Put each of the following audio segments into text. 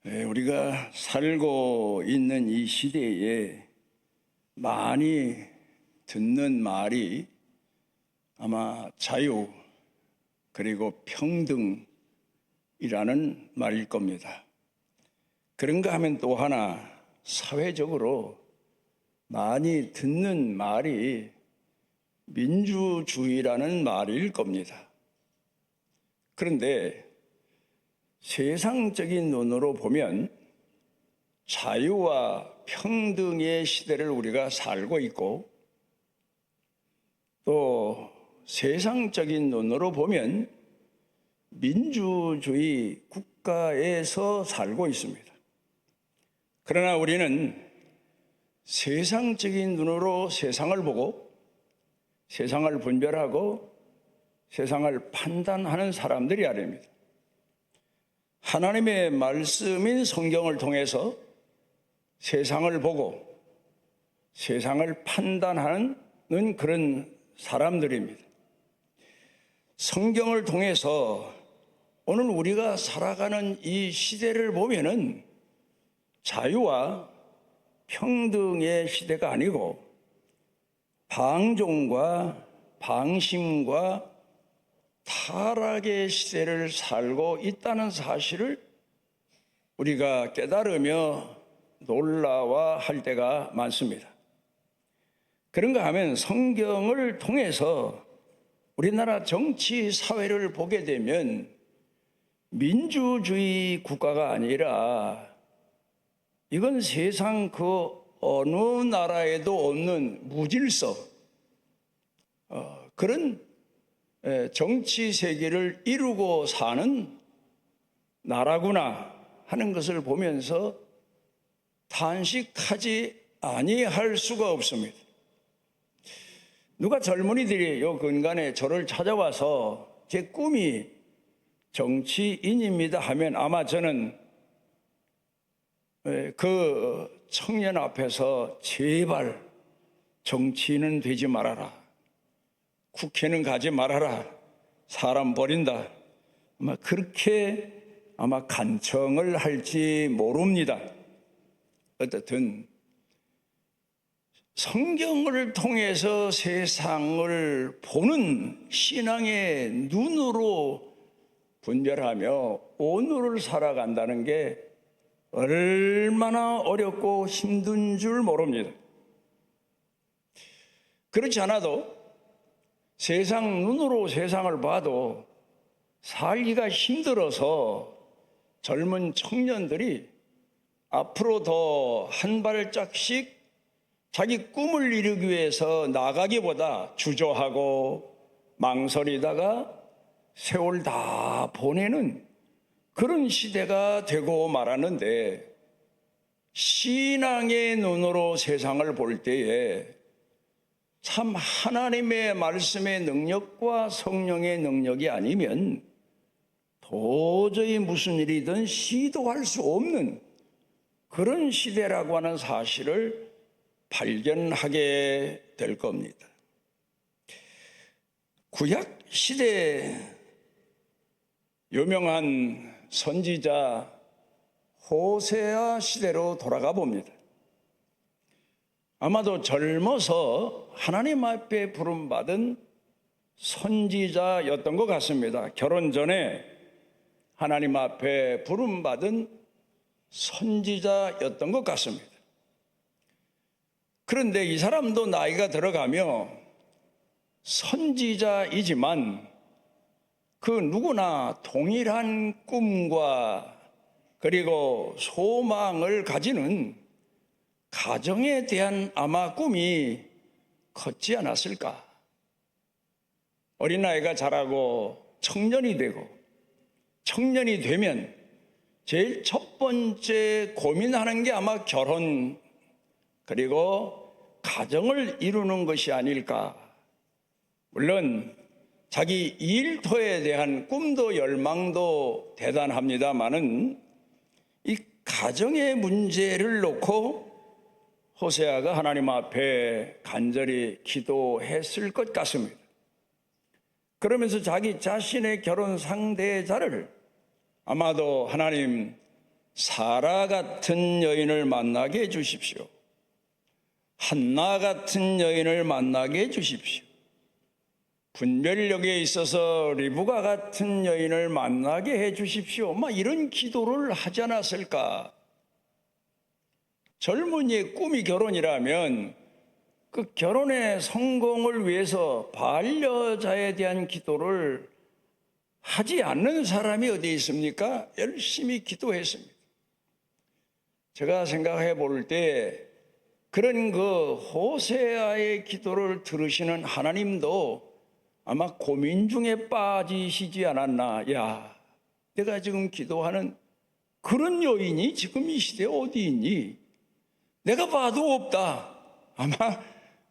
우리가 살고 있는 이 시대에 많이 듣는 말이 아마 자유 그리고 평등이라는 말일 겁니다. 그런가 하면 또 하나 사회적으로 많이 듣는 말이 민주주의라는 말일 겁니다. 그런데 세상적인 눈으로 보면 자유와 평등의 시대를 우리가 살고 있고, 또 세상적인 눈으로 보면 민주주의 국가에서 살고 있습니다. 그러나 우리는 세상적인 눈으로 세상을 보고 세상을 분별하고 세상을 판단하는 사람들이 아닙니다. 하나님의 말씀인 성경을 통해서 세상을 보고 세상을 판단하는 그런 사람들입니다. 성경을 통해서 오늘 우리가 살아가는 이 시대를 보면은 자유와 평등의 시대가 아니고 방종과 방심과 타락의 시대를 살고 있다는 사실을 우리가 깨달으며 놀라워할 때가 많습니다. 그런가 하면 성경을 통해서 우리나라 정치 사회를 보게 되면 민주주의 국가가 아니라 이건 세상 그 어느 나라에도 없는 무질서, 그런 정치 세계를 이루고 사는 나라구나 하는 것을 보면서 탄식하지 아니할 수가 없습니다. 누가 젊은이들이 요 근간에 저를 찾아와서 제 꿈이 정치인입니다 하면 아마 저는 그 청년 앞에서 제발 정치인은 되지 말아라, 국회는 가지 말아라, 사람 버린다, 아마 그렇게 간청을 할지 모릅니다. 어떻든 성경을 통해서 세상을 보는 신앙의 눈으로 분별하며 오늘을 살아간다는 게 얼마나 어렵고 힘든 줄 모릅니다. 그렇지 않아도 세상 눈으로 세상을 봐도 살기가 힘들어서 젊은 청년들이 앞으로 더 한 발짝씩 자기 꿈을 이루기 위해서 나가기보다 주저하고 망설이다가 세월 다 보내는 그런 시대가 되고 말았는데, 신앙의 눈으로 세상을 볼 때에 참 하나님의 말씀의 능력과 성령의 능력이 아니면 도저히 무슨 일이든 시도할 수 없는 그런 시대라고 하는 사실을 발견하게 될 겁니다. 구약 시대 유명한 선지자 호세아 시대로 돌아가 봅니다. 아마도 젊어서 하나님 앞에 부름받은 선지자였던 것 같습니다. 결혼 전에 하나님 앞에 부름받은 선지자였던 것 같습니다. 그런데 이 사람도 나이가 들어가며 선지자이지만 그 누구나 동일한 꿈과 그리고 소망을 가지는 가정에 대한 아마 꿈이 컸지 않았을까. 어린아이가 자라고 청년이 되고, 청년이 되면 제일 첫 번째 고민하는 게 아마 결혼 그리고 가정을 이루는 것이 아닐까. 물론 자기 일터에 대한 꿈도 열망도 대단합니다마는 이 가정의 문제를 놓고 호세아가 하나님 앞에 간절히 기도했을 것 같습니다. 그러면서 자기 자신의 결혼 상대자를 아마도 하나님 사라 같은 여인을 만나게 해주십시오. 한나 같은 여인을 만나게 해주십시오. 분별력에 있어서 리브가 같은 여인을 만나게 해주십시오. 이런 기도를 하지 않았을까? 젊은이의 꿈이 결혼이라면 그 결혼의 성공을 위해서 반려자에 대한 기도를 하지 않는 사람이 어디 있습니까? 열심히 기도했습니다. 제가 생각해 볼 때 그런 그 호세아의 기도를 들으시는 하나님도 아마 고민 중에 빠지시지 않았나. 야, 내가 지금 기도하는 그런 여인이 지금 이 시대에 어디 있니? 내가 봐도 없다. 아마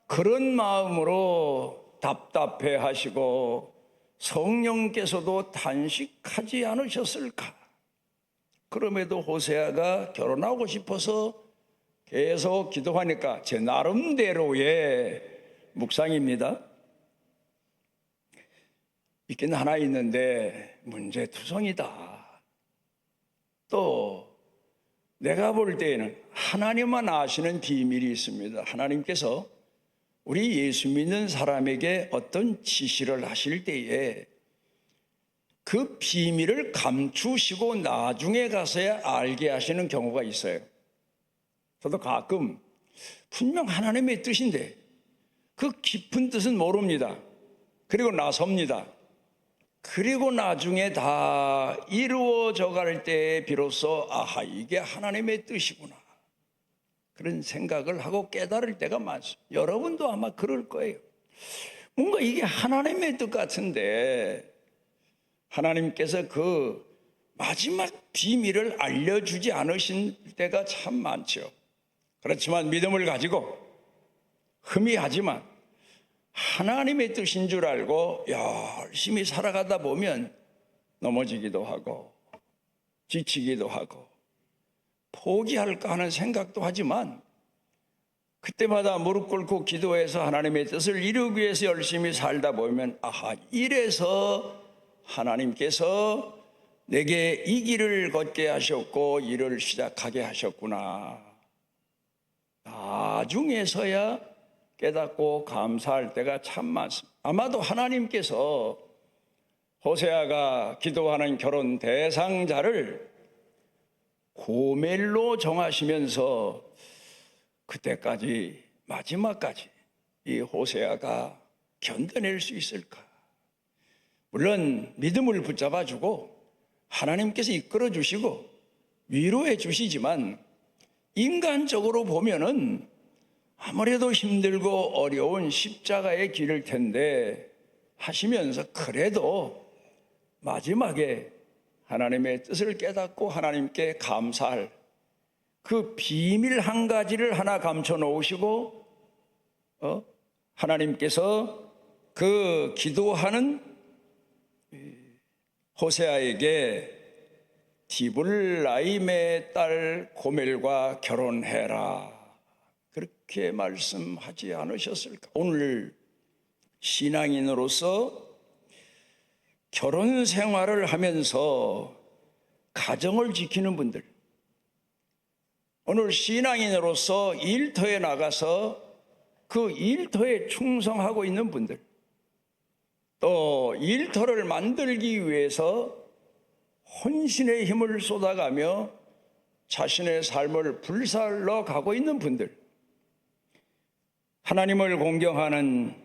그런 마음으로 답답해 하시고 성령께서도 탄식하지 않으셨을까? 그럼에도 호세아가 결혼하고 싶어서 계속 기도하니까 제 나름대로의 묵상입니다. 있긴 하나 있는데 문제투성이다. 또 내가 볼 때에는 하나님만 아시는 비밀이 있습니다. 하나님께서 우리 예수 믿는 사람에게 어떤 지시를 하실 때에 그 비밀을 감추시고 나중에 가서야 알게 하시는 경우가 있어요. 저도 가끔 분명 하나님의 뜻인데 그 깊은 뜻은 모릅니다. 그리고 나섭니다. 그리고 나중에 다 이루어져 갈 때 비로소 아하, 이게 하나님의 뜻이구나, 그런 생각을 하고 깨달을 때가 많습니다. 여러분도 아마 그럴 거예요. 뭔가 이게 하나님의 뜻 같은데 하나님께서 그 마지막 비밀을 알려주지 않으신 때가 참 많죠. 그렇지만 믿음을 가지고 흠이하지만 하나님의 뜻인 줄 알고 열심히 살아가다 보면 넘어지기도 하고 지치기도 하고 포기할까 하는 생각도 하지만 그때마다 무릎 꿇고 기도해서 하나님의 뜻을 이루기 위해서 열심히 살다 보면 아하, 이래서 하나님께서 내게 이 길을 걷게 하셨고 일을 시작하게 하셨구나, 나중에서야 깨닫고 감사할 때가 참 많습니다. 아마도 하나님께서 호세아가 기도하는 결혼 대상자를 고멜로 정하시면서 그때까지 마지막까지 이 호세아가 견뎌낼 수 있을까? 물론 믿음을 붙잡아 주고 하나님께서 이끌어 주시고 위로해 주시지만 인간적으로 보면은 아무래도 힘들고 어려운 십자가의 길일 텐데 하시면서 그래도 마지막에 하나님의 뜻을 깨닫고 하나님께 감사할 그 비밀 한 가지를 하나 감춰 놓으시고 하나님께서 그 기도하는 호세아에게 디블라임의 딸 고멜과 결혼해라, 그렇게 말씀하지 않으셨을까? 오늘 신앙인으로서 결혼 생활을 하면서 가정을 지키는 분들, 오늘 신앙인으로서 일터에 나가서 그 일터에 충성하고 있는 분들, 또 일터를 만들기 위해서 혼신의 힘을 쏟아가며 자신의 삶을 불살러 가고 있는 분들, 하나님을 공경하는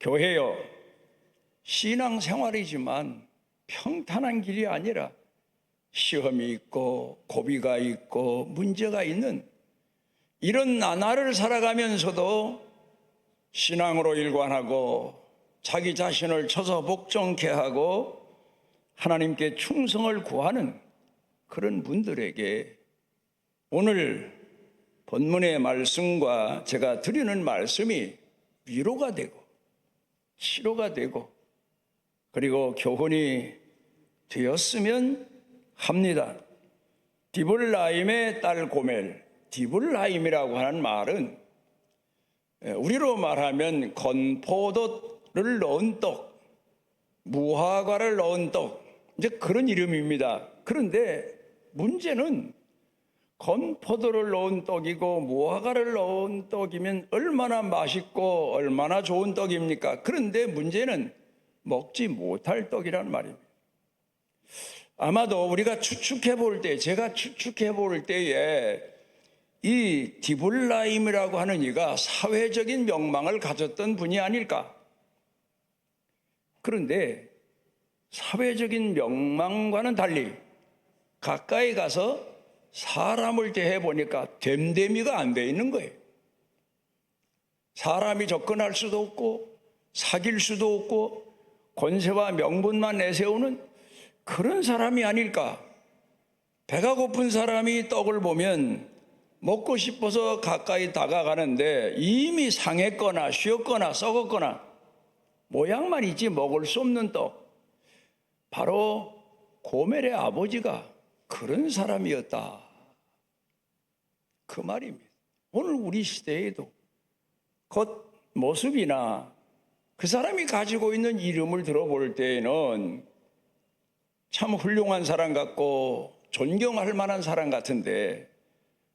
교회요, 신앙생활이지만 평탄한 길이 아니라 시험이 있고 고비가 있고 문제가 있는 이런 나날을 살아가면서도 신앙으로 일관하고 자기 자신을 쳐서 복종케 하고 하나님께 충성을 구하는 그런 분들에게 오늘 본문의 말씀과 제가 드리는 말씀이 위로가 되고 치료가 되고 그리고 교훈이 되었으면 합니다. 디블라임의 딸 고멜, 디블라임이라고 하는 말은 우리로 말하면 건포도를 넣은 떡, 무화과를 넣은 떡, 이제 그런 이름입니다. 그런데 문제는 건포도를 넣은 떡이고 무화과를 넣은 떡이면 얼마나 맛있고 얼마나 좋은 떡입니까? 그런데 문제는 먹지 못할 떡이라는 말입니다. 아마도 우리가 추측해 볼 때, 제가 추측해 볼 때에 이 디블라임이라고 하는 이가 사회적인 명망을 가졌던 분이 아닐까. 그런데 사회적인 명망과는 달리 가까이 가서 사람을 대해 보니까 됨됨이가 안 돼 있는 거예요. 사람이 접근할 수도 없고 사귈 수도 없고 권세와 명분만 내세우는 그런 사람이 아닐까. 배가 고픈 사람이 떡을 보면 먹고 싶어서 가까이 다가가는데 이미 상했거나 쉬었거나 썩었거나 모양만 있지 먹을 수 없는 떡. 바로 고멜의 아버지가 그런 사람이었다. 그 말입니다. 오늘 우리 시대에도 겉모습이나 그 사람이 가지고 있는 이름을 들어볼 때에는 참 훌륭한 사람 같고 존경할 만한 사람 같은데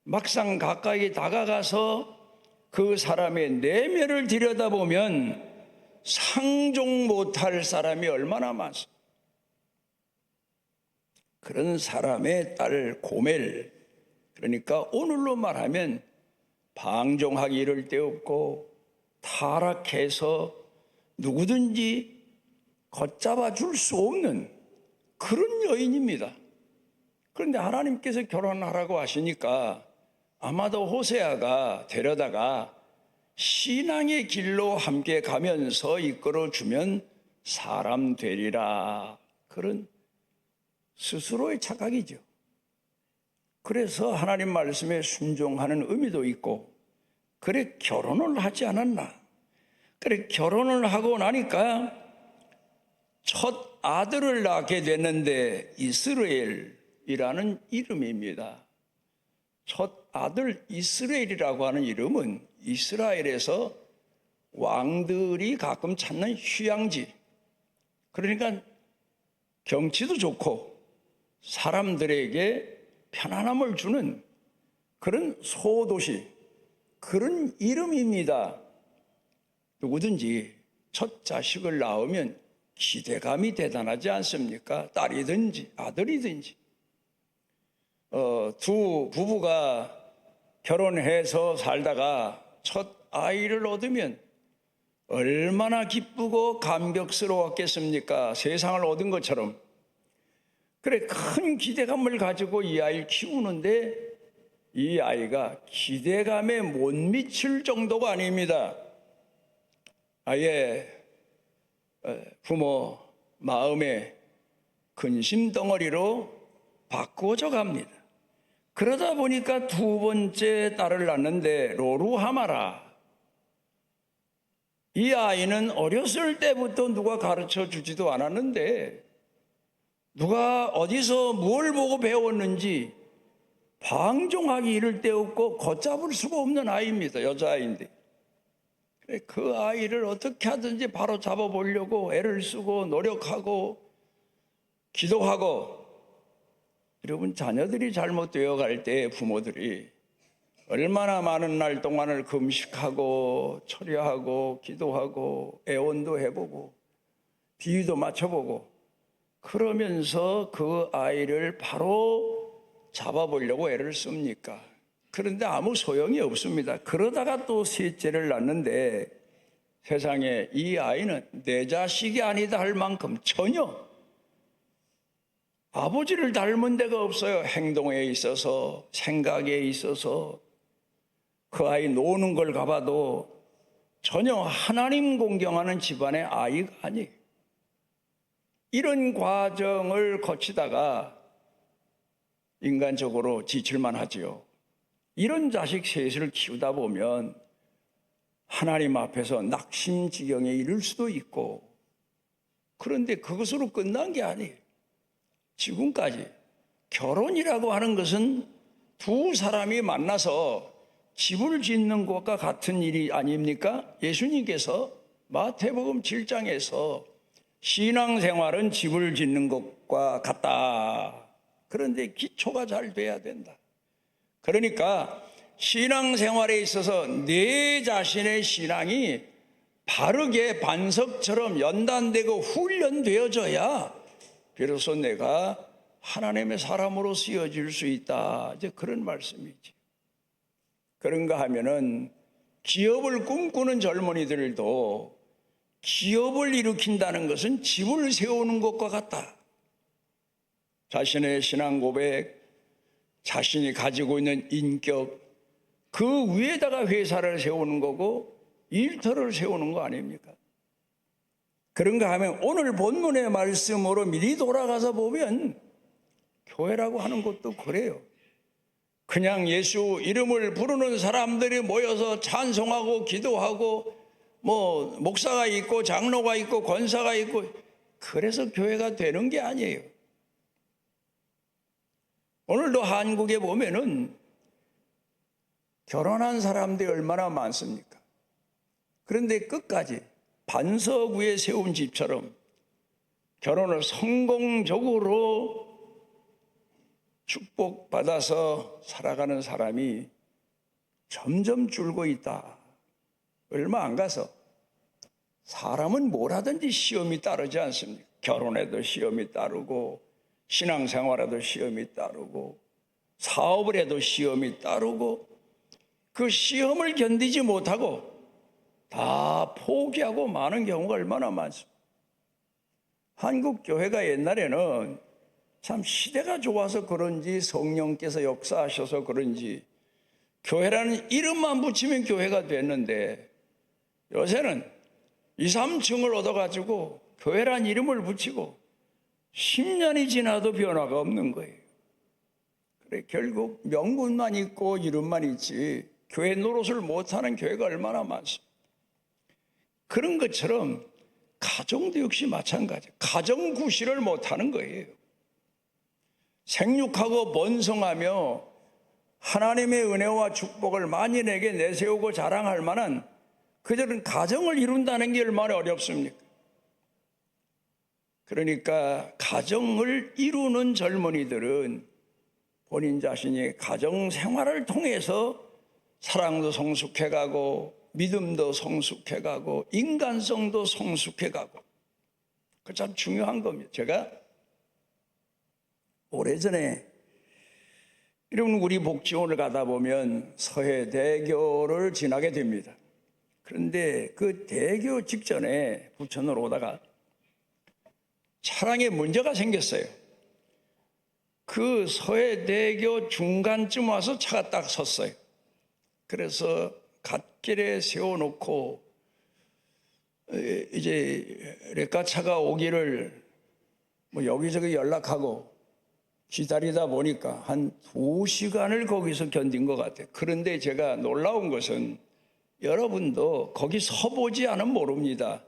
막상 가까이 다가가서 그 사람의 내면을 들여다보면 상종 못할 사람이 얼마나 많습니까? 그런 사람의 딸 고멜, 그러니까 오늘로 말하면 방종하기 이를 데 없고 타락해서 누구든지 걷잡아 줄 수 없는 그런 여인입니다. 그런데 하나님께서 결혼하라고 하시니까 아마도 호세아가 데려다가 신앙의 길로 함께 가면서 이끌어주면 사람 되리라, 그런 스스로의 착각이죠. 그래서 하나님 말씀에 순종하는 의미도 있고, 그래 결혼을 하지 않았나. 그래 결혼을 하고 나니까 첫 아들을 낳게 됐는데 이스라엘이라는 이름입니다. 첫 아들 이스라엘이라고 하는 이름은 이스라엘에서 왕들이 가끔 찾는 휴양지, 그러니까 경치도 좋고 사람들에게 편안함을 주는 그런 소도시, 그런 이름입니다. 누구든지 첫 자식을 낳으면 기대감이 대단하지 않습니까? 딸이든지 아들이든지. 두 부부가 결혼해서 살다가 첫 아이를 얻으면 얼마나 기쁘고 감격스러웠겠습니까? 세상을 얻은 것처럼. 그래 큰 기대감을 가지고 이 아이를 키우는데 이 아이가 기대감에 못 미칠 정도가 아닙니다. 아예 부모 마음의 근심 덩어리로 바꾸어져 갑니다. 그러다 보니까 두 번째 딸을 낳는데 로루하마라. 이 아이는 어렸을 때부터 누가 가르쳐 주지도 않았는데 누가 어디서 뭘 보고 배웠는지 방종하기 이를 데 없고 걷잡을 수가 없는 아이입니다. 여자아이인데. 그 아이를 어떻게 하든지 바로 잡아보려고 애를 쓰고 노력하고 기도하고. 여러분, 자녀들이 잘못되어 갈 때 부모들이 얼마나 많은 날 동안을 금식하고 철야하고 기도하고 애원도 해보고 비유도 맞춰보고 그러면서 그 아이를 바로 잡아보려고 애를 씁니까? 그런데 아무 소용이 없습니다. 그러다가 또 셋째를 낳는데 세상에 이 아이는 내 자식이 아니다 할 만큼 전혀 아버지를 닮은 데가 없어요. 행동에 있어서, 생각에 있어서. 그 아이 노는 걸 가봐도 전혀 하나님 공경하는 집안의 아이가 아니에요. 이런 과정을 거치다가 인간적으로 지칠만 하지요. 이런 자식 셋을 키우다 보면 하나님 앞에서 낙심지경에 이를 수도 있고, 그런데 그것으로 끝난 게 아니에요. 지금까지 결혼이라고 하는 것은 두 사람이 만나서 집을 짓는 것과 같은 일이 아닙니까? 예수님께서 마태복음 7장에서 신앙생활은 집을 짓는 것과 같다, 그런데 기초가 잘 돼야 된다. 그러니까 신앙생활에 있어서 내 자신의 신앙이 바르게 반석처럼 연단되고 훈련되어져야 비로소 내가 하나님의 사람으로 쓰여질 수 있다. 이제 그런 말씀이지. 그런가 하면은 기업을 꿈꾸는 젊은이들도 기업을 일으킨다는 것은 집을 세우는 것과 같다. 자신의 신앙 고백, 자신이 가지고 있는 인격, 그 위에다가 회사를 세우는 거고 일터를 세우는 거 아닙니까? 그런가 하면 오늘 본문의 말씀으로 미리 돌아가서 보면 교회라고 하는 것도 그래요. 그냥 예수 이름을 부르는 사람들이 모여서 찬송하고 기도하고 뭐 목사가 있고 장로가 있고 권사가 있고 그래서 교회가 되는 게 아니에요. 오늘도 한국에 보면은 결혼한 사람들이 얼마나 많습니까? 그런데 끝까지 반석 위에 세운 집처럼 결혼을 성공적으로 축복받아서 살아가는 사람이 점점 줄고 있다. 얼마 안 가서 사람은 뭘 하든지 시험이 따르지 않습니까? 결혼에도 시험이 따르고 신앙생활에도 시험이 따르고 사업을 해도 시험이 따르고 그 시험을 견디지 못하고 다 포기하고 마는 경우가 얼마나 많습니까? 한국 교회가 옛날에는 참 시대가 좋아서 그런지 성령께서 역사하셔서 그런지 교회라는 이름만 붙이면 교회가 됐는데 요새는 2, 3층을 얻어가지고 교회라는 이름을 붙이고 10년이 지나도 변화가 없는 거예요. 그래 결국 명분만 있고 이름만 있지 교회 노릇을 못하는 교회가 얼마나 많습니까? 그런 것처럼 가정도 역시 마찬가지예요. 가정 구실을 못하는 거예요. 생육하고 번성하며 하나님의 은혜와 축복을 만인에게 내세우고 자랑할 만한 그들은 가정을 이룬다는 게 얼마나 어렵습니까? 그러니까 가정을 이루는 젊은이들은 본인 자신이 가정 생활을 통해서 사랑도 성숙해가고 믿음도 성숙해가고 인간성도 성숙해가고 그 참 중요한 겁니다. 제가 오래전에 여러분 우리 복지원을 가다 보면 서해대교를 지나게 됩니다. 그런데 그 대교 직전에 부천으로 오다가 차량에 문제가 생겼어요. 그 서해대교 중간쯤 와서 차가 딱 섰어요. 그래서 갓길에 세워놓고 이제 레카차가 오기를 뭐 여기저기 연락하고 기다리다 보니까 한 2시간을 거기서 견딘 것 같아요. 그런데 제가 놀라운 것은 여러분도 거기 서보지 않으면 모릅니다.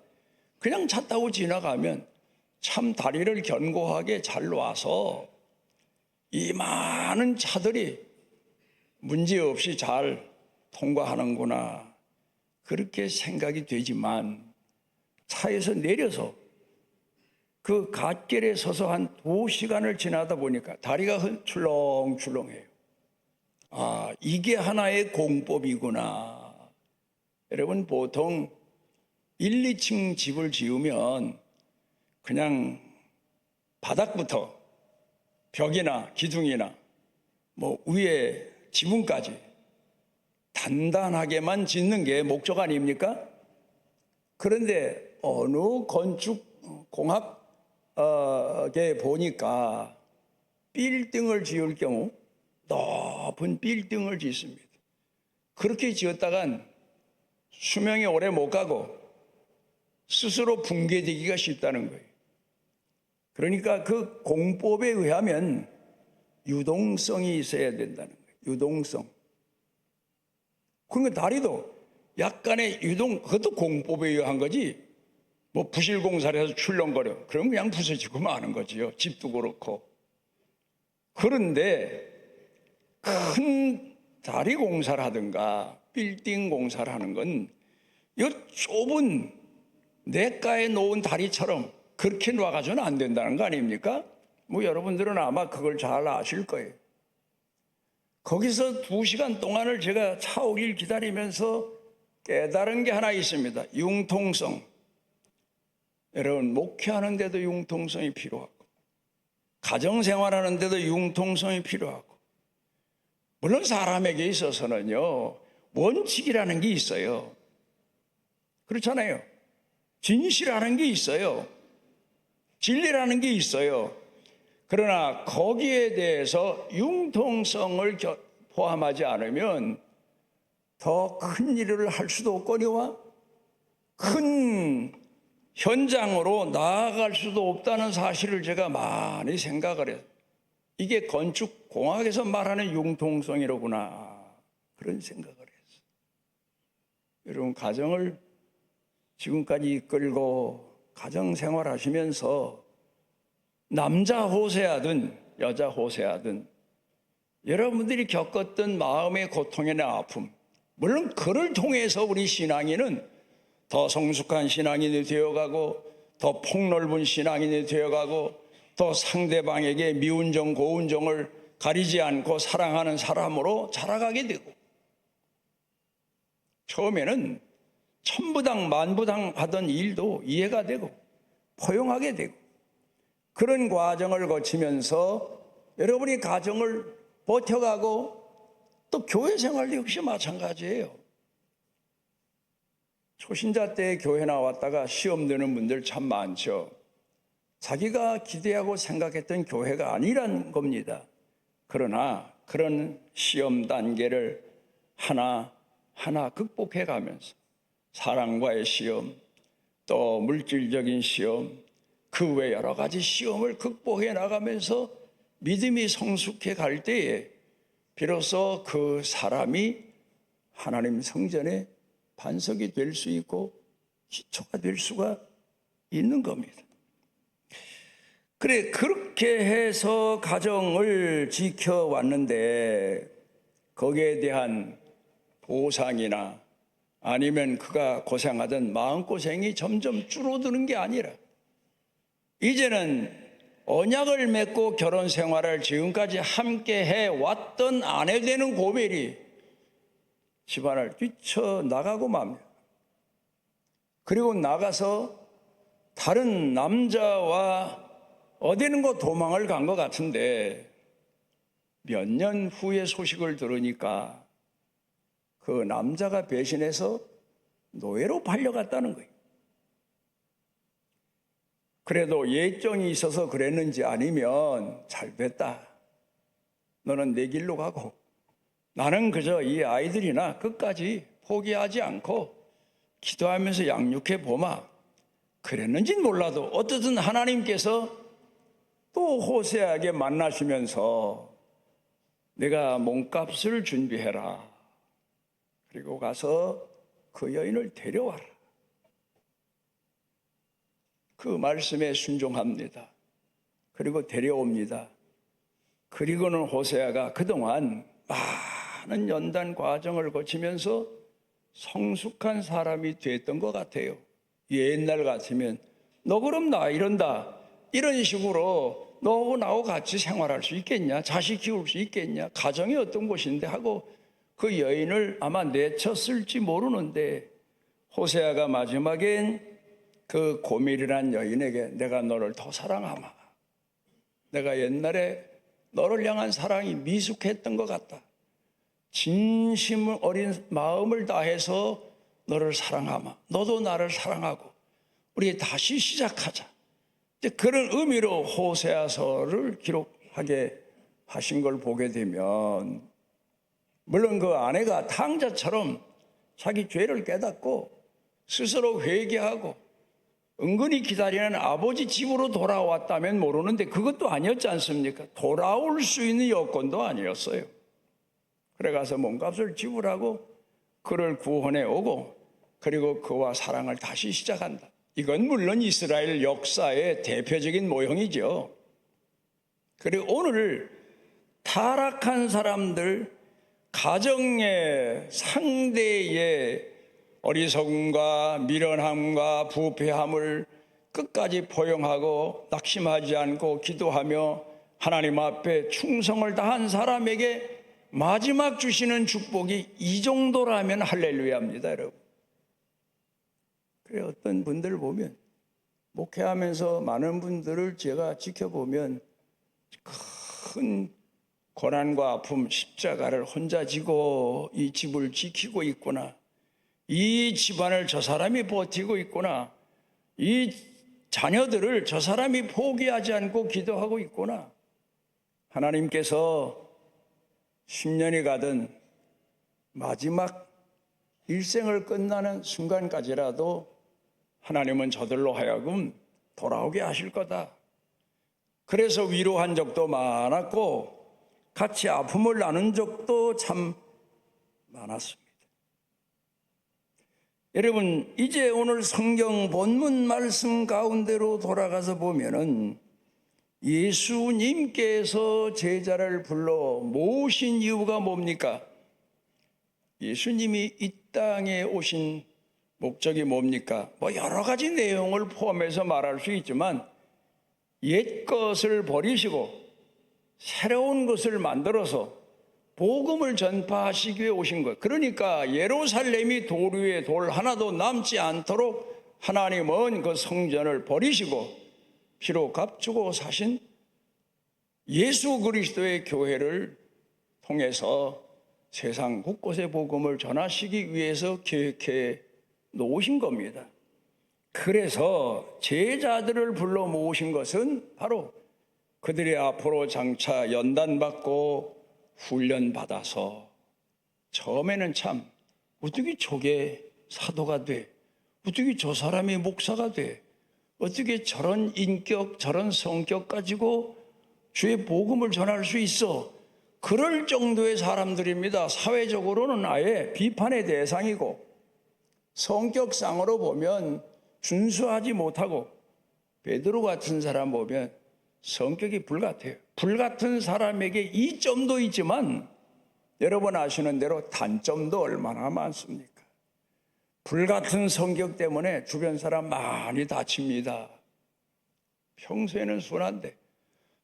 그냥 차 타고 지나가면 참 다리를 견고하게 잘 놔서 이 많은 차들이 문제없이 잘 통과하는구나 그렇게 생각이 되지만 차에서 내려서 그 갓길에 서서 한 2시간을 지나다 보니까 다리가 출렁출렁해요. 아, 이게 하나의 공법이구나. 여러분 보통 1, 2층 집을 지으면 그냥 바닥부터 벽이나 기둥이나 뭐 위에 지붕까지 단단하게만 짓는 게 목적 아닙니까? 그런데 어느 건축공학에 보니까 빌딩을 지을 경우 높은 빌딩을 짓습니다. 그렇게 지었다간 수명이 오래 못 가고 스스로 붕괴되기가 쉽다는 거예요. 그러니까 그 공법에 의하면 유동성이 있어야 된다는 거예요. 유동성. 그러니까 다리도 약간의 그것도 공법에 의한 거지. 뭐 부실공사를 해서 출렁거려. 그럼 그냥 부서지고 마는 거지요. 집도 그렇고. 그런데 큰 다리 공사를 하든가 빌딩 공사를 하는 건 이 좁은 내가에 놓은 다리처럼 그렇게 놔가지고는 안 된다는 거 아닙니까? 뭐 여러분들은 아마 그걸 잘 아실 거예요. 거기서 2시간 동안을 제가 차 오길 기다리면서 깨달은 게 하나 있습니다. 융통성. 여러분, 목회하는데도 융통성이 필요하고, 가정생활하는데도 융통성이 필요하고, 물론 사람에게 있어서는요, 원칙이라는 게 있어요. 그렇잖아요. 진실이라는 게 있어요. 진리라는 게 있어요. 그러나 거기에 대해서 융통성을 포함하지 않으면 더 큰 일을 할 수도 없거니와 큰 현장으로 나아갈 수도 없다는 사실을 제가 많이 생각을 해요. 이게 건축공학에서 말하는 융통성이로구나, 그런 생각을 했어요. 여러분, 가정을 지금까지 이끌고 가정생활 하시면서 남자 호세하든 여자 호세하든 여러분들이 겪었던 마음의 고통이나 아픔, 물론 그를 통해서 우리 신앙인은 더 성숙한 신앙인이 되어가고, 더 폭넓은 신앙인이 되어가고, 더 상대방에게 미운정 고운정을 가리지 않고 사랑하는 사람으로 자라가게 되고, 처음에는 천부당 만부당 하던 일도 이해가 되고 포용하게 되고, 그런 과정을 거치면서 여러분이 가정을 버텨가고, 또 교회 생활도 역시 마찬가지예요. 초신자 때 교회 나왔다가 시험 드는 분들 참 많죠. 자기가 기대하고 생각했던 교회가 아니란 겁니다. 그러나 그런 시험 단계를 하나하나 극복해 가면서 사랑과의 시험, 또 물질적인 시험, 그 외 여러 가지 시험을 극복해 나가면서 믿음이 성숙해 갈 때에 비로소 그 사람이 하나님 성전에 반석이 될 수 있고 기초가 될 수가 있는 겁니다. 그래, 그렇게 해서 가정을 지켜왔는데 거기에 대한 보상이나 아니면 그가 고생하던 마음고생이 점점 줄어드는 게 아니라 이제는 언약을 맺고 결혼 생활을 지금까지 함께 해왔던 아내 되는 고멜이 집안을 뛰쳐나가고 맙니다. 그리고 나가서 다른 남자와 어디는가 도망을 간 것 같은데 몇 년 후에 소식을 들으니까 그 남자가 배신해서 노예로 팔려갔다는 거예요. 그래도 예정이 있어서 그랬는지 아니면 잘 됐다, 너는 내 길로 가고 나는 그저 이 아이들이나 끝까지 포기하지 않고 기도하면서 양육해 보마, 그랬는지는 몰라도 어쨌든 하나님께서 또 호세아에게 만나시면서 내가 몸값을 준비해라, 그리고 가서 그 여인을 데려와라. 그 말씀에 순종합니다. 그리고 데려옵니다. 그리고는 호세아가 그동안 많은 연단 과정을 거치면서 성숙한 사람이 됐던 것 같아요. 옛날 같으면 너 그럼 나 이런다, 이런 식으로 너하고 나하고 같이 생활할 수 있겠냐, 자식 키울 수 있겠냐, 가정이 어떤 곳인데 하고 그 여인을 아마 내쳤을지 모르는데, 호세아가 마지막엔 그 고멜이란 여인에게 내가 너를 더 사랑하마, 내가 옛날에 너를 향한 사랑이 미숙했던 것 같다, 진심 어린 마음을 다해서 너를 사랑하마, 너도 나를 사랑하고 우리 다시 시작하자, 그런 의미로 호세아서를 기록하게 하신 걸 보게 되면, 물론 그 아내가 탕자처럼 자기 죄를 깨닫고 스스로 회개하고 은근히 기다리는 아버지 집으로 돌아왔다면 모르는데 그것도 아니었지 않습니까? 돌아올 수 있는 여건도 아니었어요. 그래 가서 몸값을 지불하고 그를 구원해 오고, 그리고 그와 사랑을 다시 시작한다. 이건 물론 이스라엘 역사의 대표적인 모형이죠. 그리고 오늘 타락한 사람들, 가정의 상대의 어리석음과 미련함과 부패함을 끝까지 포용하고 낙심하지 않고 기도하며 하나님 앞에 충성을 다한 사람에게 마지막 주시는 축복이 이 정도라면 할렐루야입니다, 여러분. 그래, 어떤 분들 보면 목회하면서 많은 분들을 제가 지켜보면 큰 고난과 아픔, 십자가를 혼자 지고 이 집을 지키고 있구나, 이 집안을 저 사람이 버티고 있구나, 이 자녀들을 저 사람이 포기하지 않고 기도하고 있구나. 하나님께서 10년이 가든 마지막 일생을 끝나는 순간까지라도 하나님은 저들로 하여금 돌아오게 하실 거다. 그래서 위로한 적도 많았고 같이 아픔을 나눈 적도 참 많았습니다. 여러분, 이제 오늘 성경 본문 말씀 가운데로 돌아가서 보면은 예수님께서 제자를 불러 모으신 이유가 뭡니까? 예수님이 이 땅에 오신 목적이 뭡니까? 여러 가지 내용을 포함해서 말할 수 있지만 옛 것을 버리시고 새로운 것을 만들어서 복음을 전파하시기 위해 오신 거예요. 그러니까 예루살렘이 돌 위에 돌 하나도 남지 않도록 하나님은 그 성전을 버리시고 피로 값주고 사신 예수 그리스도의 교회를 통해서 세상 곳곳에 복음을 전하시기 위해서 계획해 놓으신 겁니다. 그래서 제자들을 불러 모으신 것은 바로 그들이 앞으로 장차 연단받고 훈련받아서 처음에는 참 어떻게 저게 사도가 돼? 어떻게 저 사람이 목사가 돼? 어떻게 저런 인격, 저런 성격 가지고 주의 복음을 전할 수 있어? 그럴 정도의 사람들입니다. 사회적으로는 아예 비판의 대상이고 성격상으로 보면 준수하지 못하고 베드로 같은 사람 보면 성격이 불같아요. 불같은 사람에게 이점도 있지만 여러분 아시는 대로 단점도 얼마나 많습니까? 불같은 성격 때문에 주변 사람 많이 다칩니다. 평소에는 순한데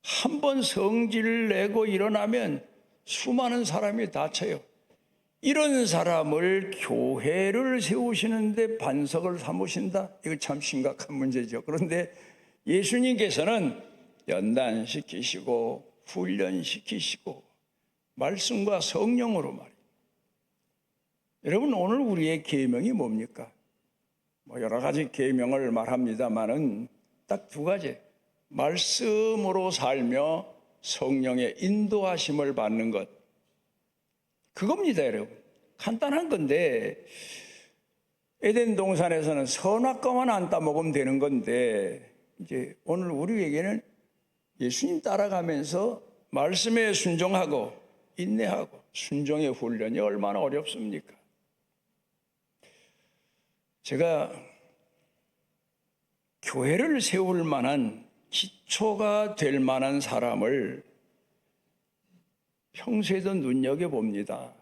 한번 성질을 내고 일어나면 수많은 사람이 다쳐요. 이런 사람을 교회를 세우시는데 반석을 삼으신다? 이거 참 심각한 문제죠. 그런데 예수님께서는 연단시키시고 훈련시키시고 말씀과 성령으로 말이에요. 여러분, 오늘 우리의 계명이 뭡니까? 여러 가지 계명을 말합니다마는 딱 두 가지. 말씀으로 살며 성령의 인도하심을 받는 것. 그겁니다, 여러분. 간단한 건데 에덴 동산에서는 선악과만 안 따먹으면 되는 건데 이제 오늘 우리에게는 예수님 따라가면서 말씀에 순종하고 인내하고 순종의 훈련이 얼마나 어렵습니까? 제가 교회를 세울 만한 기초가 될 만한 사람을 평소에도 눈여겨봅니다.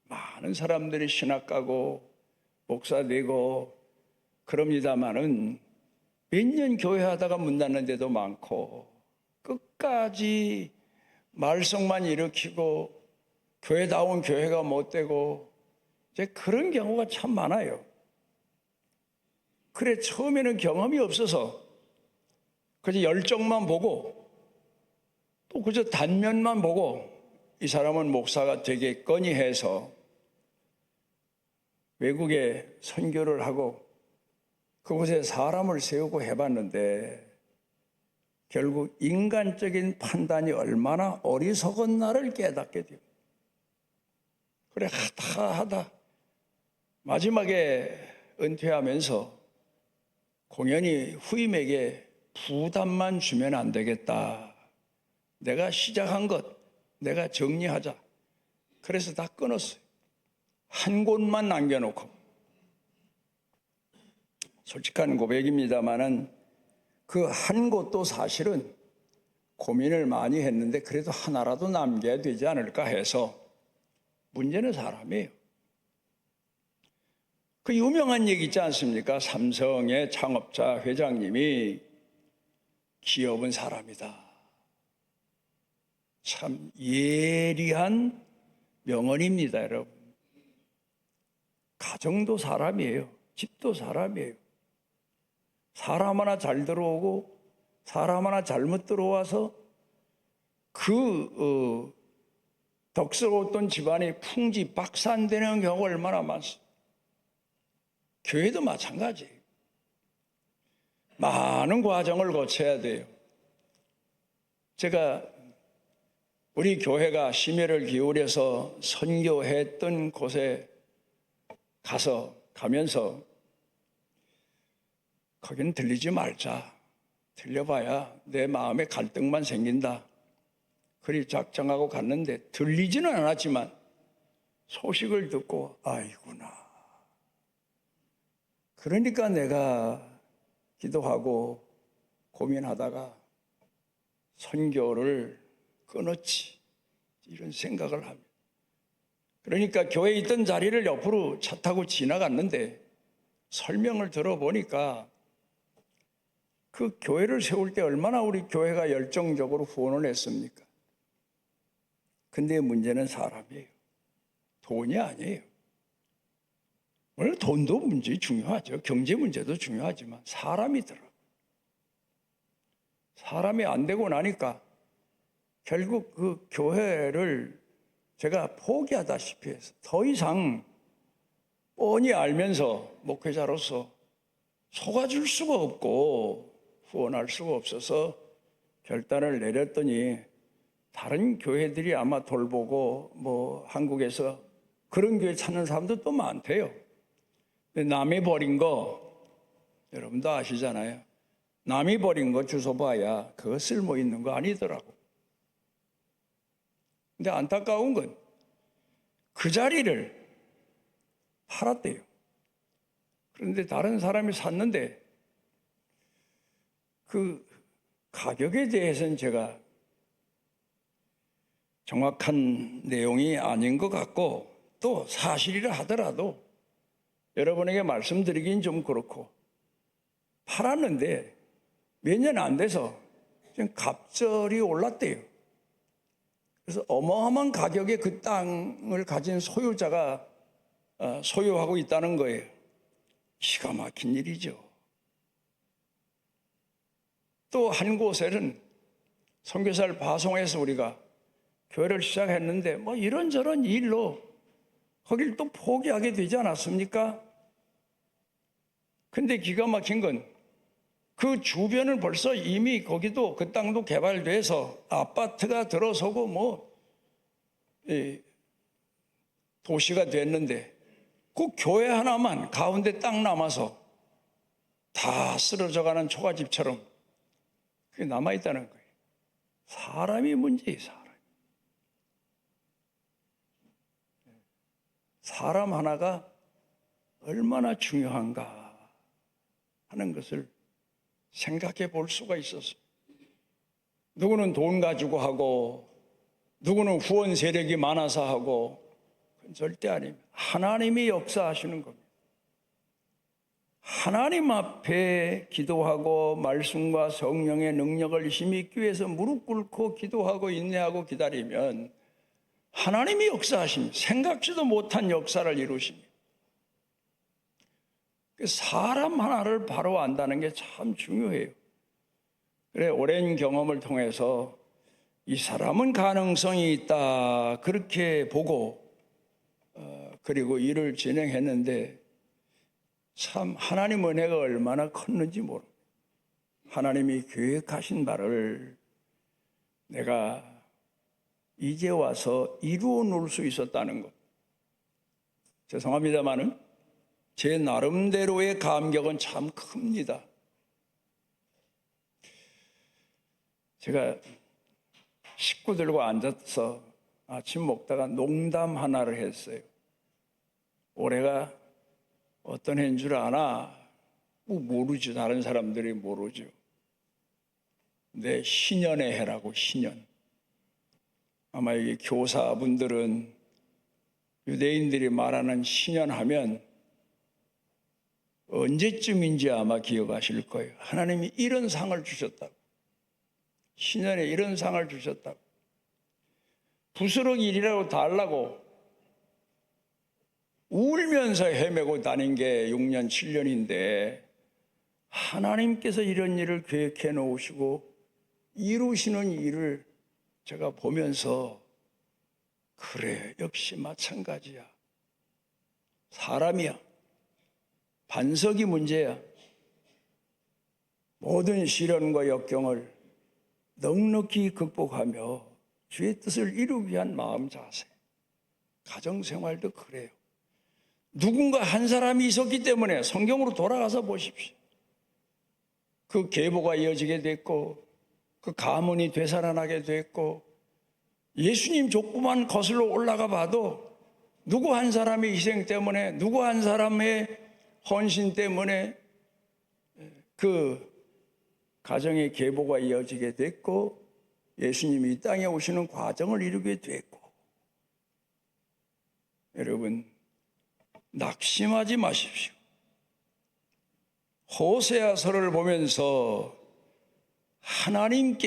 많은 사람들이 신학 가고 목사 되고 그럽니다마는 몇 년 교회 하다가 문 닫는 데도 많고 끝까지 말썽만 일으키고 교회다운 교회가 못 되고 이제 그런 경우가 참 많아요. 그래, 처음에는 경험이 없어서 그저 열정만 보고 또 그저 단면만 보고 이 사람은 목사가 되겠거니 해서 외국에 선교를 하고 그곳에 사람을 세우고 해봤는데 결국 인간적인 판단이 얼마나 어리석었나를 깨닫게 됩니다. 그래, 하다 마지막에 은퇴하면서 공연히 후임에게 부담만 주면 안 되겠다. 내가 시작한 것 내가 정리하자. 그래서 다 끊었어요. 한 곳만 남겨놓고. 솔직한 고백입니다마는 그 한 곳도 사실은 고민을 많이 했는데 그래도 하나라도 남겨야 되지 않을까 해서 문제는 사람이에요. 그 유명한 얘기 있지 않습니까? 삼성의 창업자 회장님이 기업은 사람이다. 참 예리한 명언입니다, 여러분. 가정도 사람이에요. 집도 사람이에요. 사람 하나 잘 들어오고 사람 하나 잘못 들어와서 덕스러웠던 집안이 풍지박산되는 경우가 얼마나 많습니다. 교회도 마찬가지예요. 많은 과정을 거쳐야 돼요. 제가 우리 교회가 심혈을 기울여서 선교했던 곳에 가면서 거긴 들리지 말자. 들려봐야 내 마음에 갈등만 생긴다. 그리 작정하고 갔는데 들리지는 않았지만 소식을 듣고 아이구나. 그러니까 내가 기도하고 고민하다가 선교를 끊었지. 이런 생각을 합니다. 그러니까 교회에 있던 자리를 옆으로 차 타고 지나갔는데 설명을 들어보니까 그 교회를 세울 때 얼마나 우리 교회가 열정적으로 후원을 했습니까? 근데 문제는 사람이에요. 돈이 아니에요. 물론 돈도 문제 중요하죠. 경제 문제도 중요하지만 사람이 들어. 사람이 안 되고 나니까 결국 그 교회를 제가 포기하다시피 해서 더 이상 뻔히 알면서 목회자로서 속아줄 수가 없고 후원할 수가 없어서 결단을 내렸더니 다른 교회들이 아마 돌보고 한국에서 그런 교회 찾는 사람도 또 많대요. 근데 남이 버린 거 여러분도 아시잖아요. 남이 버린 거 주워 봐야 그거 쓸모 있는 거 아니더라고. 근데 안타까운 건 그 자리를 팔았대요. 그런데 다른 사람이 샀는데 그 가격에 대해서는 제가 정확한 내용이 아닌 것 같고 또 사실이라 하더라도 여러분에게 말씀드리긴 좀 그렇고 팔았는데 몇 년 안 돼서 지금 갑절이 올랐대요. 그래서 어마어마한 가격에 그 땅을 가진 소유자가 소유하고 있다는 거예요. 기가 막힌 일이죠. 또 한 곳에는 선교사를 파송해서 우리가 교회를 시작했는데 이런저런 일로 거길 또 포기하게 되지 않았습니까? 근데 기가 막힌 건 그 주변은 벌써 이미 거기도 그 땅도 개발돼서 아파트가 들어서고 도시가 됐는데 그 교회 하나만 가운데 땅 남아서 다 쓰러져가는 초가집처럼 그게 남아있다는 거예요. 사람이 문제예요, 사람. 사람 하나가 얼마나 중요한가 하는 것을 생각해 볼 수가 있었어요. 누구는 돈 가지고 하고 누구는 후원 세력이 많아서 하고 그건 절대 아닙니다. 하나님이 역사하시는 겁니다. 하나님 앞에 기도하고 말씀과 성령의 능력을 힘입기 위해서 무릎 꿇고 기도하고 인내하고 기다리면 하나님이 역사하십니다. 생각지도 못한 역사를 이루십니다. 사람 하나를 바로 안다는 게 참 중요해요. 그래, 오랜 경험을 통해서 이 사람은 가능성이 있다 그렇게 보고 그리고 일을 진행했는데 참 하나님 은혜가 얼마나 컸는지 모릅니다. 하나님이 계획하신 바를 내가 이제 와서 이루어 놓을 수 있었다는 것. 죄송합니다마는 제 나름대로의 감격은 참 큽니다. 제가 식구들과 앉아서 아침 먹다가 농담 하나를 했어요. 올해가 어떤 해인 줄 아나? 모르죠. 다른 사람들이 모르죠. 내 신년의 해라고, 신년. 아마 이 교사분들은 유대인들이 말하는 신년하면 언제쯤인지 아마 기억하실 거예요. 하나님이 이런 상을 주셨다고. 신년에 이런 상을 주셨다고. 부스러기 일이라고 달라고 울면서 헤매고 다닌 게 6년, 7년인데 하나님께서 이런 일을 계획해 놓으시고 이루시는 일을 제가 보면서 그래, 역시 마찬가지야. 사람이야. 반석이 문제야. 모든 시련과 역경을 넉넉히 극복하며 주의 뜻을 이루기 위한 마음 자세. 가정생활도 그래요. 누군가 한 사람이 있었기 때문에 성경으로 돌아가서 보십시오. 그 계보가 이어지게 됐고 그 가문이 되살아나게 됐고 예수님 족보만 거슬러 올라가 봐도 누구 한 사람의 희생 때문에 누구 한 사람의 헌신 때문에 그 가정의 계보가 이어지게 됐고 예수님이 이 땅에 오시는 과정을 이루게 됐고 여러분 낙심하지 마십시오. 호세아서를 보면서 하나님이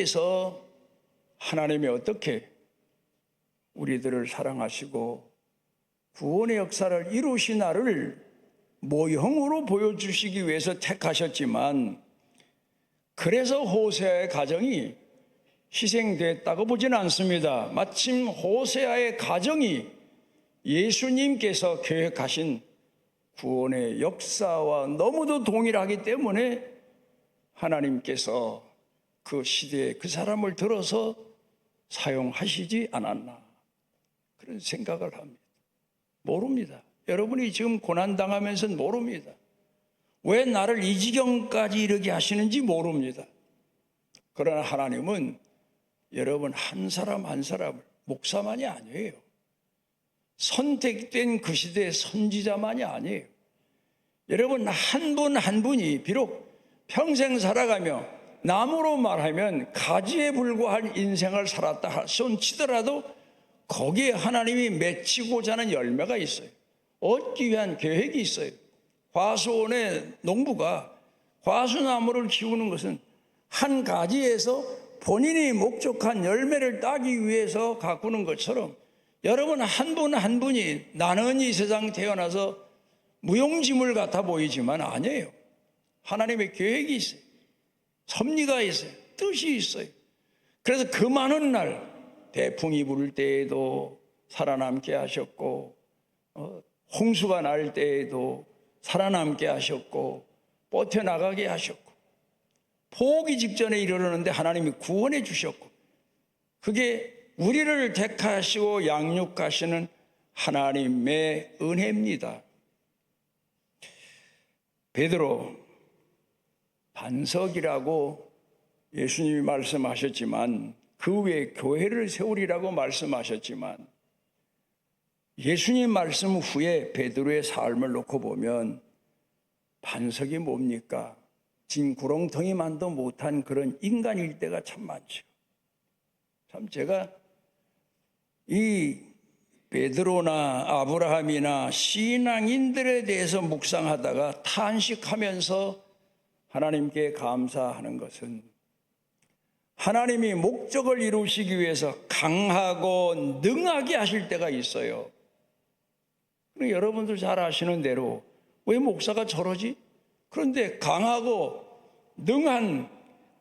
어떻게 우리들을 사랑하시고 구원의 역사를 이루시나를 모형으로 보여주시기 위해서 택하셨지만 그래서 호세아의 가정이 희생됐다고 보지는 않습니다. 마침 호세아의 가정이 예수님께서 계획하신 구원의 역사와 너무도 동일하기 때문에 하나님께서 그 시대에 그 사람을 들어서 사용하시지 않았나 그런 생각을 합니다. 모릅니다. 여러분이 지금 고난당하면서는 모릅니다. 왜 나를 이 지경까지 이르게 하시는지 모릅니다. 그러나 하나님은 여러분 한 사람 한 사람을 목사만이 아니에요. 선택된 그 시대의 선지자만이 아니에요. 여러분 한 분 한 분이 비록 평생 살아가며 남으로 말하면 가지에 불과한 인생을 살았다 손치더라도 거기에 하나님이 맺히고자 하는 열매가 있어요. 얻기 위한 계획이 있어요. 과수원의 농부가 과수나무를 키우는 것은 한 가지에서 본인이 목적한 열매를 따기 위해서 가꾸는 것처럼 여러분 한 분 한 분이 나는 이 세상 태어나서 무용지물 같아 보이지만 아니에요. 하나님의 계획이 있어요. 섭리가 있어요. 뜻이 있어요. 그래서 그 많은 날 대풍이 불 때에도 살아남게 하셨고 홍수가 날 때에도 살아남게 하셨고 버텨나가게 하셨고 포기 직전에 이르렀는데 하나님이 구원해 주셨고 그게 우리를 택하시고 양육하시는 하나님의 은혜입니다. 베드로 반석이라고 예수님이 말씀하셨지만 그 위에 교회를 세우리라고 말씀하셨지만 예수님 말씀 후에 베드로의 삶을 놓고 보면 반석이 뭡니까? 진 구렁텅이만도 못한 그런 인간일 때가 참 많죠. 참 제가 이 베드로나 아브라함이나 신앙인들에 대해서 묵상하다가 탄식하면서 하나님께 감사하는 것은 하나님이 목적을 이루시기 위해서 강하고 능하게 하실 때가 있어요. 여러분들 잘 아시는 대로 왜 목사가 저러지? 그런데 강하고 능한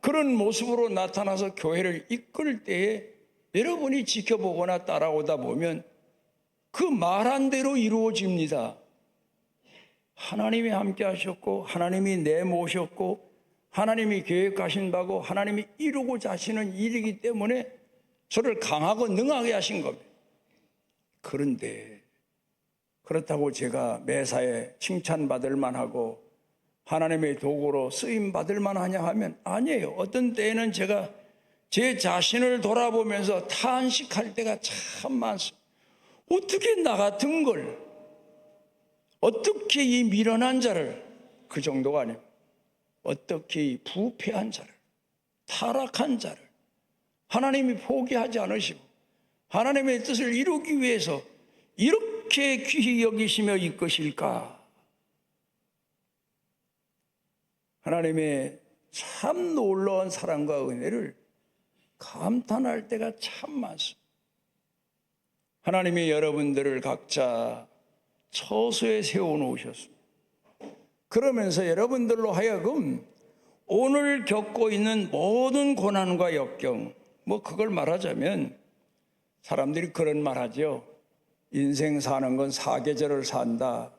그런 모습으로 나타나서 교회를 이끌 때에 여러분이 지켜보거나 따라오다 보면 그 말한 대로 이루어집니다. 하나님이 함께 하셨고 하나님이 내모셨고 하나님이 계획하신 바고 하나님이 이루고자 하시는 일이기 때문에 저를 강하고 능하게 하신 겁니다. 그런데 그렇다고 제가 매사에 칭찬받을 만하고 하나님의 도구로 쓰임받을 만하냐 하면 아니에요. 어떤 때에는 제가 제 자신을 돌아보면서 탄식할 때가 참 많습니다. 어떻게 나 같은 걸, 어떻게 이 미련한 자를, 그 정도가 아니에요. 어떻게 이 부패한 자를, 타락한 자를 하나님이 포기하지 않으시고 하나님의 뜻을 이루기 위해서 이렇게 귀히 여기시며 이끄실까? 하나님의 참 놀라운 사랑과 은혜를 감탄할 때가 참 많습니다. 하나님이 여러분들을 각자 처소에 세워놓으셨습니다. 그러면서 여러분들로 하여금 오늘 겪고 있는 모든 고난과 역경, 그걸 말하자면 사람들이 그런 말 하죠. 인생 사는 건 사계절을 산다.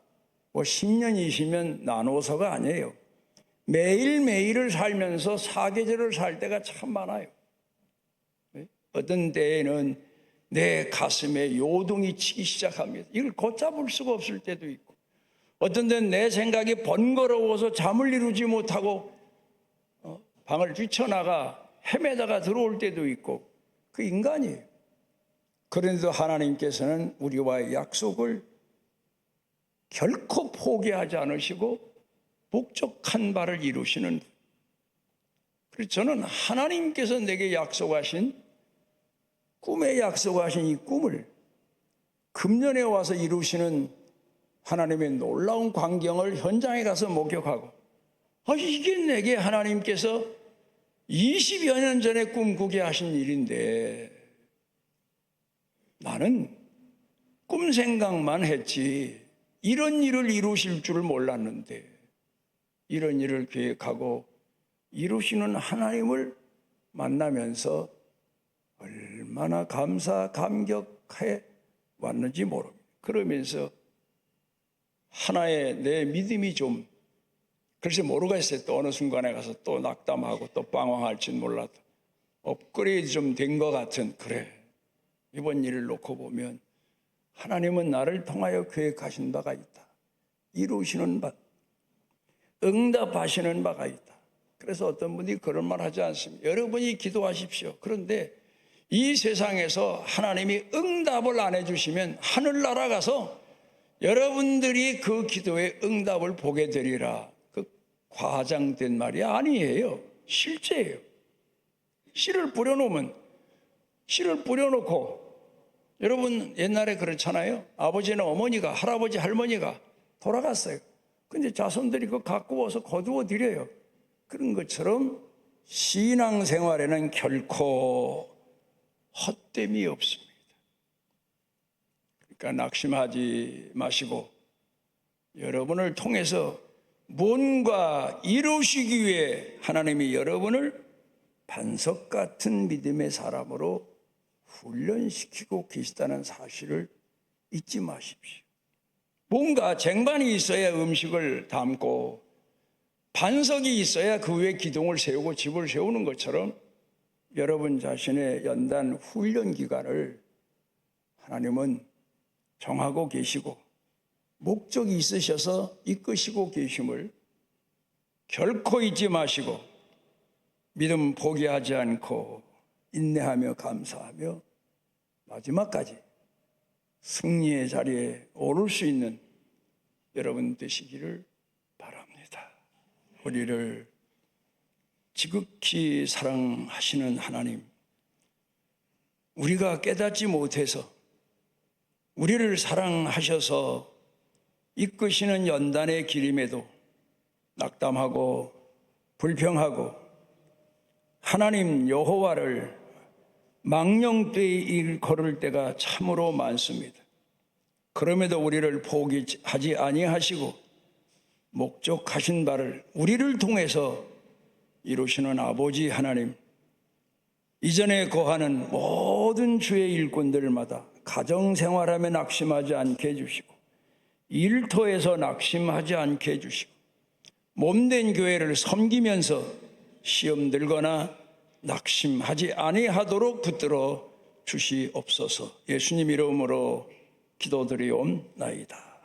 10년, 20년 나눠서가 아니에요. 매일매일을 살면서 사계절을 살 때가 참 많아요. 어떤 때에는 내 가슴에 요동이 치기 시작합니다. 이걸 걷잡을 수가 없을 때도 있고, 어떤 때는 내 생각이 번거로워서 잠을 이루지 못하고 방을 뛰쳐나가 헤매다가 들어올 때도 있고, 그 인간이에요. 그런데도 하나님께서는 우리와의 약속을 결코 포기하지 않으시고 목적한 바를 이루시는 분. 그래서 저는 하나님께서 내게 약속하신, 꿈에 약속하신 이 꿈을 금년에 와서 이루시는 하나님의 놀라운 광경을 현장에 가서 목격하고, 이게 내게 하나님께서 20여 년 전에 꿈꾸게 하신 일인데 나는 꿈 생각만 했지 이런 일을 이루실 줄을 몰랐는데, 이런 일을 계획하고 이루시는 하나님을 만나면서 얼마나 감격해 왔는지 모릅니다. 그러면서 하나의 내 믿음이 좀, 글쎄 모르겠어요. 또 어느 순간에 가서 또 낙담하고 또 방황할지는 몰라도 업그레이드 좀 된 것 같은, 그래, 이번 일을 놓고 보면 하나님은 나를 통하여 계획하신 바가 있다. 이루시는 바, 응답하시는 바가 있다. 그래서 어떤 분이 그런 말 하지 않습니까? 여러분이 기도하십시오. 그런데 이 세상에서 하나님이 응답을 안 해주시면 하늘나라 가서 여러분들이 그 기도의 응답을 보게 되리라. 그 과장된 말이 아니에요. 실제예요. 씨를 뿌려놓고, 여러분 옛날에 그렇잖아요. 아버지나 어머니가, 할아버지 할머니가 돌아갔어요. 근데 자손들이 그거 갖고 와서 거두어 드려요. 그런 것처럼 신앙생활에는 결코 헛됨이 없습니다. 그러니까 낙심하지 마시고 여러분을 통해서 뭔가 이루시기 위해 하나님이 여러분을 반석 같은 믿음의 사람으로 훈련시키고 계시다는 사실을 잊지 마십시오. 뭔가 쟁반이 있어야 음식을 담고 반석이 있어야 그 위에 기둥을 세우고 집을 세우는 것처럼 여러분 자신의 연단 훈련 기간을 하나님은 정하고 계시고 목적이 있으셔서 이끄시고 계심을 결코 잊지 마시고 믿음 포기하지 않고 인내하며 감사하며 마지막까지 승리의 자리에 오를 수 있는 여러분 되시기를 바랍니다. 우리를 지극히 사랑하시는 하나님, 우리가 깨닫지 못해서 우리를 사랑하셔서 이끄시는 연단의 길임에도 낙담하고 불평하고 하나님 여호와를 망령되이 걸을 때가 참으로 많습니다. 그럼에도 우리를 포기하지 아니하시고 목적하신 바를 우리를 통해서 이루시는 아버지 하나님, 이전에 거하는 모든 주의 일꾼들마다 가정생활하며 낙심하지 않게 해주시고 일터에서 낙심하지 않게 해주시고 몸된 교회를 섬기면서 시험 들거나 낙심하지 아니하도록 붙들어 주시옵소서. 예수님 이름으로 기도드리옵나이다.